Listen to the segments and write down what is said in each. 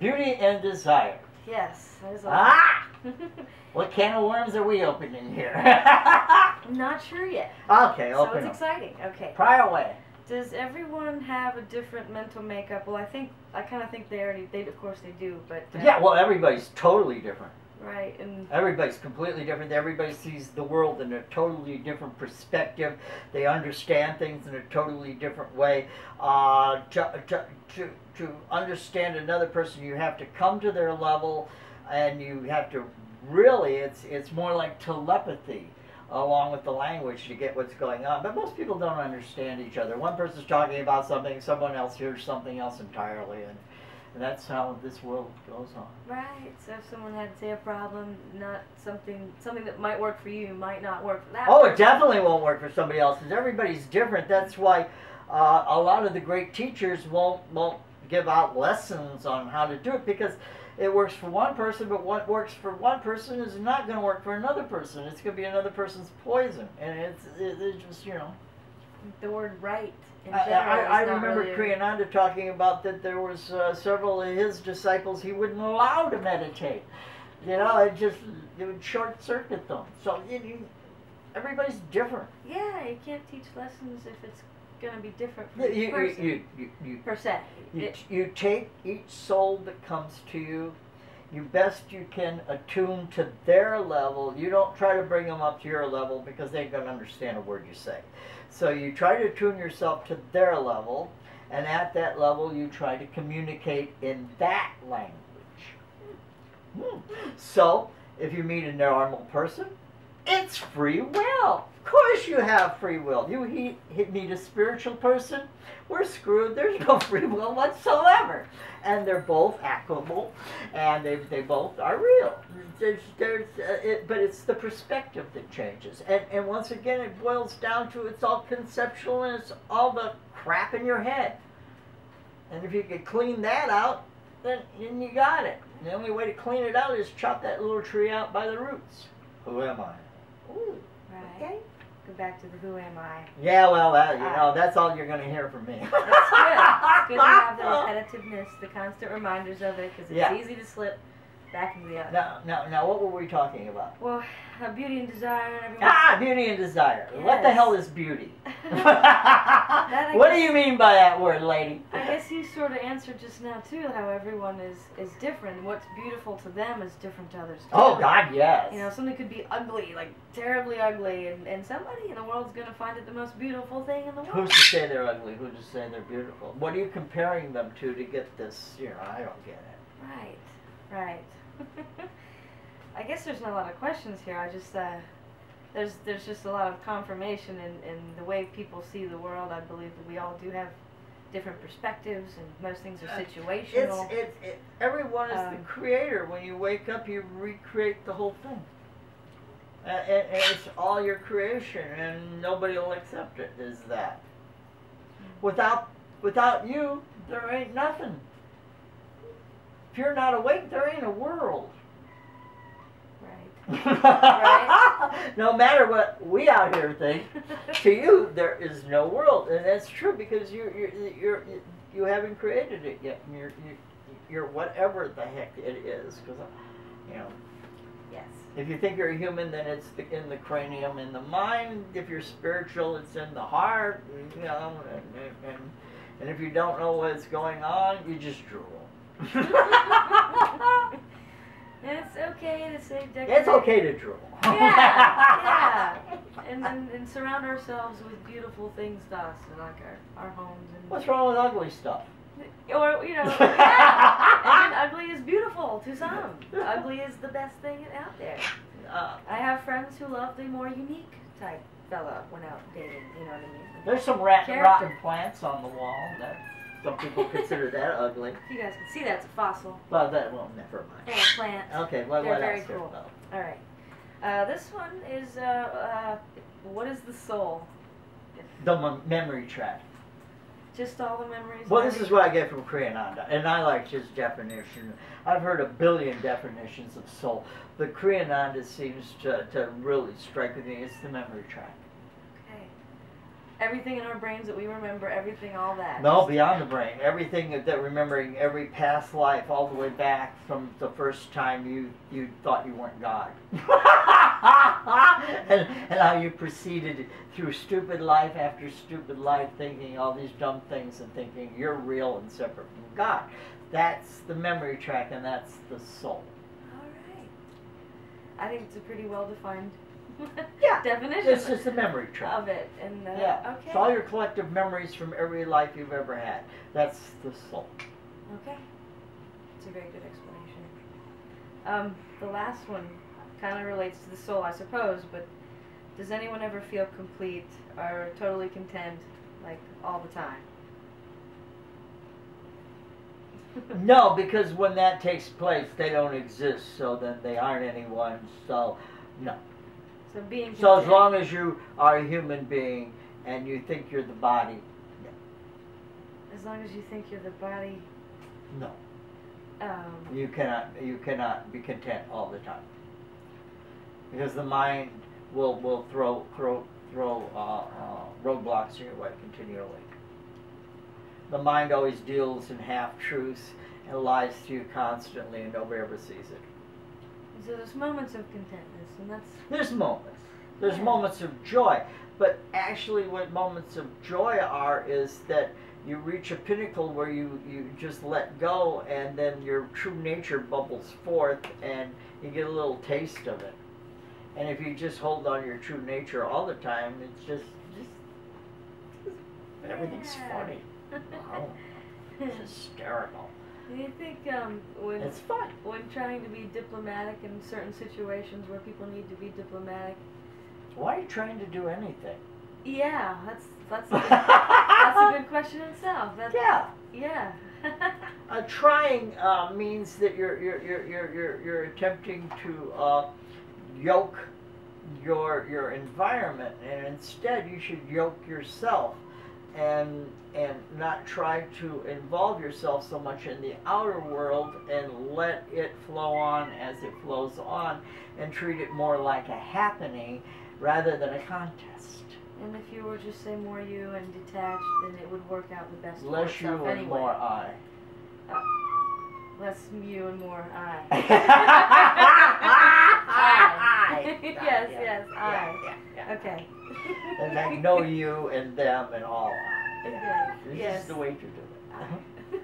Beauty and desire. Yes. Ah! What can of worms are we opening here? I'm not sure yet. Okay, so open it's them. exciting. Okay. Pry away. Does everyone have a different mental makeup? Well, I kind of think they of course they do, but Yeah, well, everybody's totally different. right, and Everybody's completely different. Everybody sees the world in a totally different perspective. They understand things in a totally different way. To understand another person, you have to come to their level, and you have to really, it's more like telepathy along with the language to get what's going on. But most people don't understand each other. One person's talking about something, someone else hears something else entirely, and that's how this world goes on. right. So if someone had, say, a problem, not something that might work for you might not work for that. Oh, it person. definitely won't work for somebody else, because everybody's different. That's why a lot of the great teachers won't give out lessons on how to do it, because it works for one person, but what works for one person is not going to work for another person. It's going to be another person's poison, and it's just, you know. The word right in general I is not remember really Kaliananda talking about that there was several of his disciples he wouldn't allow to meditate. You know, it would short circuit them. So everybody's different. Yeah, you can't teach lessons if it's going to be different for each person. Per se. You take each soul that comes to you, you best you can attune to their level. You don't try to bring them up to your level, because they ain't going to understand a word you say. So you try to tune yourself to their level, and at that level you try to communicate in that language. So if you meet a normal person, it's free will. Of course you have free will. You meet a spiritual person, we're screwed. There's no free will whatsoever. And they're both equable, and they both are real. But it's the perspective that changes. And once again, it boils down to it's all conceptual, and it's all the crap in your head. And if you could clean that out, then you got it. And the only way to clean it out is chop that little tree out by the roots. Who am I? Ooh, Right. okay. Go back to the who am I. Yeah, well, that's all you're going to hear from me. That's good. It's good to have the repetitiveness, the constant reminders of it, because it's easy to slip back into the other. Now, what were we talking about? Well, beauty and desire. And Beauty and desire. Yes. What the hell is beauty? I What do guess- you mean by that word, lady? I guess you sort of answered just now, too, how everyone is different. What's beautiful to them is different to others, too. Oh, God, yes. You know, something could be ugly, like terribly ugly, and somebody in the world's going to find it the most beautiful thing in the world. Who's to say they're ugly? Who's to say they're beautiful? What are you comparing them to get this? You know, I don't get it. Right. I guess there's not a lot of questions here. I just there's just a lot of confirmation in the way people see the world. I believe that we all do have different perspectives, and most things are situational. Everyone is the creator. When you wake up, you recreate the whole thing. And it's all your creation, and nobody will accept it as that. Without you, there ain't nothing. If you're not awake, there ain't a world. Right. No matter what we out here think, to you there is no world, and that's true because you haven't created it yet. You're whatever the heck it is, because you know. Yes. If you think you're a human, then it's in the cranium, in the mind. If you're spiritual, it's in the heart. You know, and if you don't know what's going on, you just drool. It's okay to say decorative. It's okay to drool. Yeah. And surround ourselves with beautiful things to us, like our homes. And What's wrong with ugly stuff? Or, you know, yeah. And ugly is beautiful to some. Ugly is the best thing out there. I have friends who love the more unique type fella when out dating, you know what I mean? There's some rotten plants on the wall. Some people consider that ugly. If you guys can see that, it's a fossil. Well, never mind. And a plant. Okay, what They're very else? cool. All right. This one is, what is the soul? The memory track. Just all the memories? Well, this is what I get from Kaliananda, and I like his definition. I've heard a billion definitions of soul, but Kaliananda seems to really strike with me. It's the memory track. Okay. Everything in our brains that we remember, everything, all that. No, beyond the brain. Everything that remembering every past life, all the way back from the first time you thought you weren't God. and how you proceeded through stupid life after stupid life, thinking all these dumb things and thinking you're real and separate from God. That's the memory track, and that's the soul. All right. I think it's a pretty well-defined definition. It's just a memory track of it. And yeah. Okay. It's all your collective memories from every life you've ever had. That's the soul. Okay. It's a very good explanation. The last one kind of relates to the soul, I suppose, but does anyone ever feel complete or totally content, like, all the time? No, because when that takes place, they don't exist, so then they aren't anyone, so no. So being content. So as long as you are a human being and you think you're the body, no. As long as you think you're the body. No. You cannot be content all the time, because the mind will throw roadblocks in your way continually. The mind always deals in half-truths and lies to you constantly, and nobody ever sees it. So there's moments of contentness, and that's... There's moments. There's moments of joy. But actually what moments of joy are is that you reach a pinnacle where you just let go, and then your true nature bubbles forth, and you get a little taste of it. And if you just hold on to your true nature all the time, it's just everything's funny. Wow. It's hysterical. Do you think when it's fun. When trying to be diplomatic in certain situations where people need to be diplomatic? Why are you trying to do anything? Yeah, that's a good question itself. Yeah. Trying means that you're attempting to yoke your environment, and instead you should yoke yourself. And not try to involve yourself so much in the outer world, and let it flow on as it flows on, and treat it more like a happening rather than a contest. And if you were just, say, more you and detached, then it would work out the best for Less you itself and anyway. more I. Less you and more I. I. Yes, I. Yeah. Okay. And I know you and them and all. Okay. This is the way to do it.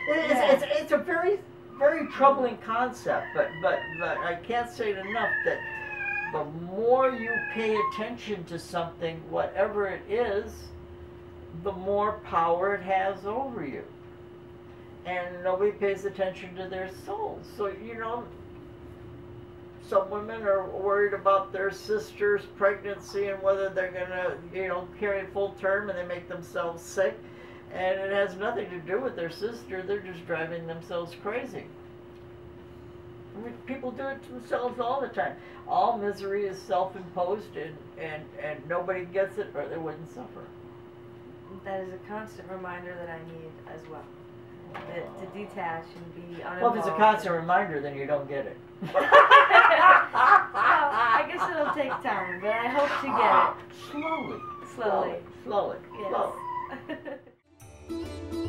It's a very, very troubling concept, but I can't say it enough that the more you pay attention to something, whatever it is, the more power it has over you. And nobody pays attention to their souls. So, some women are worried about their sister's pregnancy and whether they're going to, carry full term, and they make themselves sick. And it has nothing to do with their sister. They're just driving themselves crazy. I mean, people do it to themselves all the time. All misery is self-imposed, and nobody gets it, or they wouldn't suffer. That is a constant reminder that I need as well. To detach and be uninvolved. Well, if it's a constant reminder, then you don't get it. Well, I guess it'll take time, but I hope to get it. Slowly. Slowly. Slowly. Yes.